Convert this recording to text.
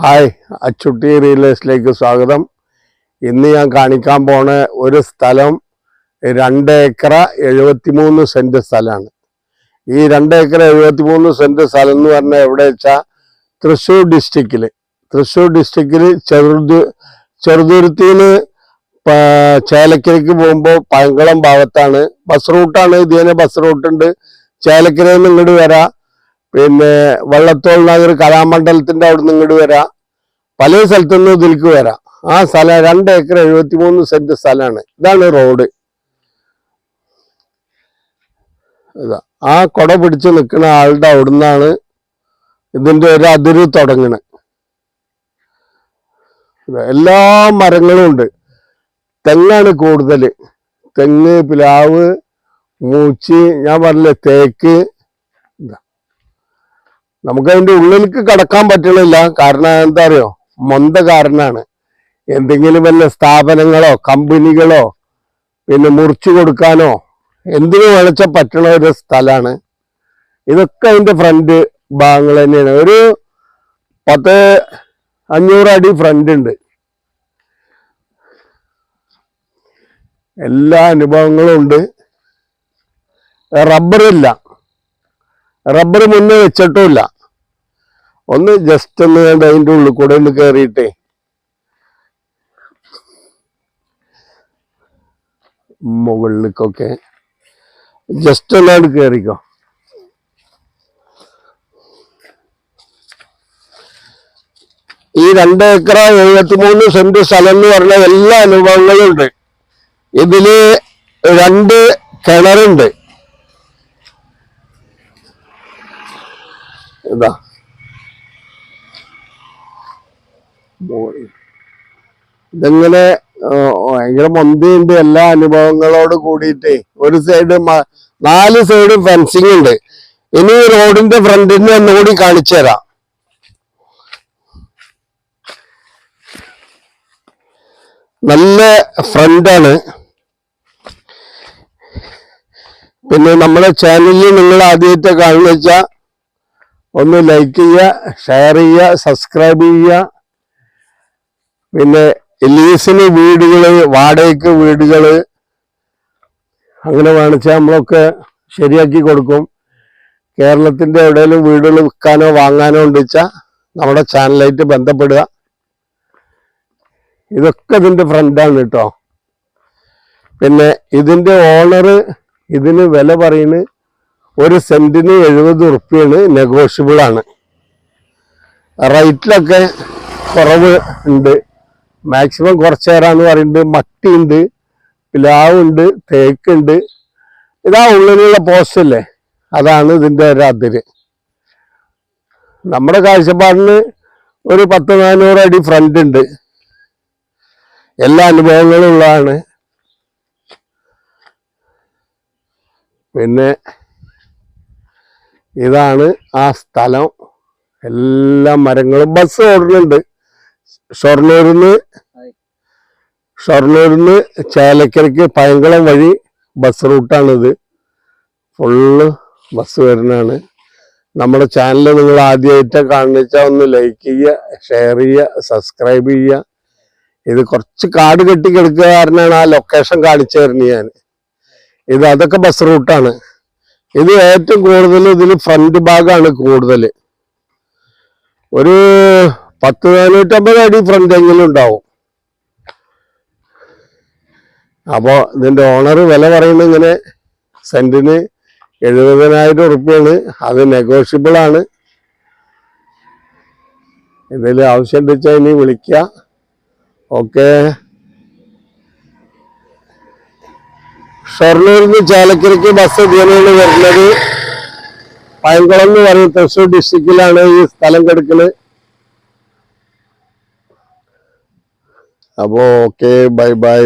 Hi, Achutty real എസ്റ്റേറ്റിലേക്ക് സ്വാഗതം. ഇന്ന് ഞാൻ കാണിക്കാൻ പോണ ഒരു സ്ഥലം 2 ഏക്കർ 73 സെന്റ് സ്ഥലമാണ്. ഈ 2 ഏക്കർ 73 സെന്റ് സ്ഥലം എന്ന് പറഞ്ഞാൽ എവിടെ വെച്ചാൽ തൃശ്ശൂർ ഡിസ്ട്രിക്റ്റിൽ ചെറുതുരുത്തിന്ന് ചേലക്കരയ്ക്ക് പോകുമ്പോൾ പയങ്കളം ഭാഗത്താണ്. ബസ് റൂട്ടാണ്. ഇതിന് ബസ് റൂട്ടുണ്ട്. ചേലക്കരയിൽ നിന്ന് ഇങ്ങോട്ട് വരാം. പിന്നെ വള്ളത്തോൾ നഗർ കലാമണ്ഡലത്തിന്റെ അവിടെ നിന്ന് ഇങ്ങോട്ട് വരാം. പല സ്ഥലത്തുനിന്ന് ഇതിലേക്ക് വരാം. ആ സ്ഥലം 2 ഏക്കർ 73 സെന്റ് സ്ഥലമാണ്. ഇതാണ് റോഡ്. ഇതാ ആ കൊട പിടിച്ച് നിൽക്കുന്ന ആളുടെ അവിടുന്നാണ് ഇതിന്റെ ഒരു അതിര് തുടങ്ങണത്. എല്ലാ മരങ്ങളും ഉണ്ട്. തെങ്ങാണ് കൂടുതൽ. തെങ്ങ്, പ്ലാവ്, മൂച്ചി, ഞാൻ പറഞ്ഞില്ലേ തേക്ക്. നമുക്കതിൻ്റെ ഉള്ളിലേക്ക് കടക്കാൻ പറ്റണില്ല. കാരണം എന്താ അറിയോ, മൊന്ത കാരനാണ്. എന്തെങ്കിലും വല്ല സ്ഥാപനങ്ങളോ കമ്പനികളോ പിന്നെ മുറിച്ചു കൊടുക്കാനോ എന്തിനു വിളിച്ച പറ്റണ ഒരു സ്ഥലമാണ്. ഇതൊക്കെ അതിൻ്റെ ഫ്രണ്ട് ഭാഗങ്ങൾ തന്നെയാണ്. ഒരു 10-500 അടി ഫ്രണ്ട് ഉണ്ട്. എല്ലാ അനുഭവങ്ങളും ഉണ്ട്. റബ്ബറില്ല. റബ്ബർ മുന്നേ വെച്ചിട്ടുമില്ല. ഒന്ന് ജസ്റ്റ് ഒന്ന് അതിൻ്റെ ഉള്ളിൽ കൂടെ ഒന്ന് കയറിയിട്ടേ മുകളിലേക്കൊക്കെ ജസ്റ്റ് ഒന്നാണ്ട് കയറിക്കോ. ഈ 2 ഏക്കർ 73 സെന്റ് സ്ഥലം എന്ന് പറഞ്ഞ എല്ലാ അനുഭവങ്ങളും ഉണ്ട്. ഇതില് 2 കിണറുണ്ട്. ഇതാ ഇതെങ്ങനെ ഭയങ്കര മൊന്തയുണ്ട്. എല്ലാ അനുഭവങ്ങളോട് കൂടിയിട്ടേ ഒരു സൈഡ് 4 സൈഡ് ഫെൻസിങ് ഉണ്ട്. ഇനി റോഡിന്റെ ഫ്രണ്ടിന് ഒന്നുകൂടി കാണിച്ചു തരാം. നല്ല ഫ്രണ്ടാണ്. പിന്നെ നമ്മുടെ ചാനലിൽ നിങ്ങൾ ആദ്യമായിട്ട് കാണുന്ന വെച്ചാൽ ഒന്ന് ലൈക്ക് ചെയ്യുക, ഷെയർ ചെയ്യുക, സബ്സ്ക്രൈബ് ചെയ്യുക. പിന്നെ ലീസിന് വീടുകള്, വാടകയ്ക്ക് വീടുകള് അങ്ങനെ വേണിച്ചാൽ നമ്മളൊക്കെ ശരിയാക്കി കൊടുക്കും. കേരളത്തിന്റെ എവിടെയെങ്കിലും വീടുകൾ വിൽക്കാനോ വാങ്ങാനോ ഉണ്ടെച്ചാൽ നമ്മുടെ ചാനലായിട്ട് ബന്ധപ്പെടുക. ഇതൊക്കെ ഇതിന്റെ ഫ്രണ്ടാണ് കേട്ടോ. പിന്നെ ഇതിന്റെ ഓണർ ഇതിന് വില പറയുന്നത് 1 സെന്റിന് 70 ഉറുപ്പ്യാണ്. നെഗോഷ്യബിൾ ആണ്. റേറ്റിലൊക്കെ കുറവ് ഉണ്ട്. മാക്സിമം കുറച്ച് തരാന്ന് പറയുന്നുണ്ട്. മട്ടിയുണ്ട്, പ്ലാവുണ്ട്, തേക്കുണ്ട്. ഇതാ ഉള്ളിലുള്ള പോസ്റ്റ് അല്ലേ, അതാണ് ഇതിന്റെ ഒരു അതിര്. നമ്മുടെ കാഴ്ചപ്പാടിന് ഒരു 10-400 അടി ഫ്രണ്ട് ഉണ്ട്. എല്ലാ അനുഭവങ്ങളും ഉള്ളതാണ്. പിന്നെ ഇതാണ് ആ സ്ഥലം. എല്ലാ മരങ്ങളും. ബസ് ഓടുന്നുണ്ട്. ഷൊർണൂരിന്ന് ചേലക്കരയ്ക്ക് പയങ്കളം വഴി ബസ് റൂട്ടാണിത്. ഫുള്ള് ബസ് വരുന്നതാണ്. നമ്മുടെ ചാനൽ നിങ്ങൾ ആദ്യമായിട്ട് കാണുന്നുവെച്ചാൽ ഒന്ന് ലൈക്ക് ചെയ്യുക, ഷെയർ ചെയ്യുക, സബ്സ്ക്രൈബ് ചെയ്യുക. ഇത് കുറച്ച് കാട് കെട്ടി കിടക്കുക കാരണമാണ് ആ ലൊക്കേഷൻ കാണിച്ചു തരുന്നത് ഞാൻ. അതൊക്കെ ബസ് റൂട്ടാണ്. ഇത് ഏറ്റവും കൂടുതൽ ഇതിൽ ഫ്രണ്ട് ഭാഗമാണ് കൂടുതൽ. ഒരു 10-450 അടി ഫ്രണ്ട് എങ്കിലും ഉണ്ടാവും. അപ്പോൾ ഇതിന്റെ ഓണർ വില പറയുന്നത് ഇങ്ങനെ സെന്റിന് 70,000 ഉറുപ്പ്യാണ്. അത് നെഗോഷ്യബിൾ ആണ്. ഇതിൽ ആവശ്യം ഉണ്ടെച്ചാൽ ഇനി വിളിക്കുക. ഓക്കെ. ഷൊർണൂരിന്ന് ചേലക്കരയ്ക്ക് ബസ് ഇതിനാണ് വരുന്നത്. പയങ്കളം എന്ന് പറയും. തൃശ്ശൂർ ഡിസ്ട്രിക്റ്റിലാണ് ഈ സ്ഥലം കിടക്കുന്നത്. അപ്പോൾ ഓക്കെ, ബൈ ബൈ.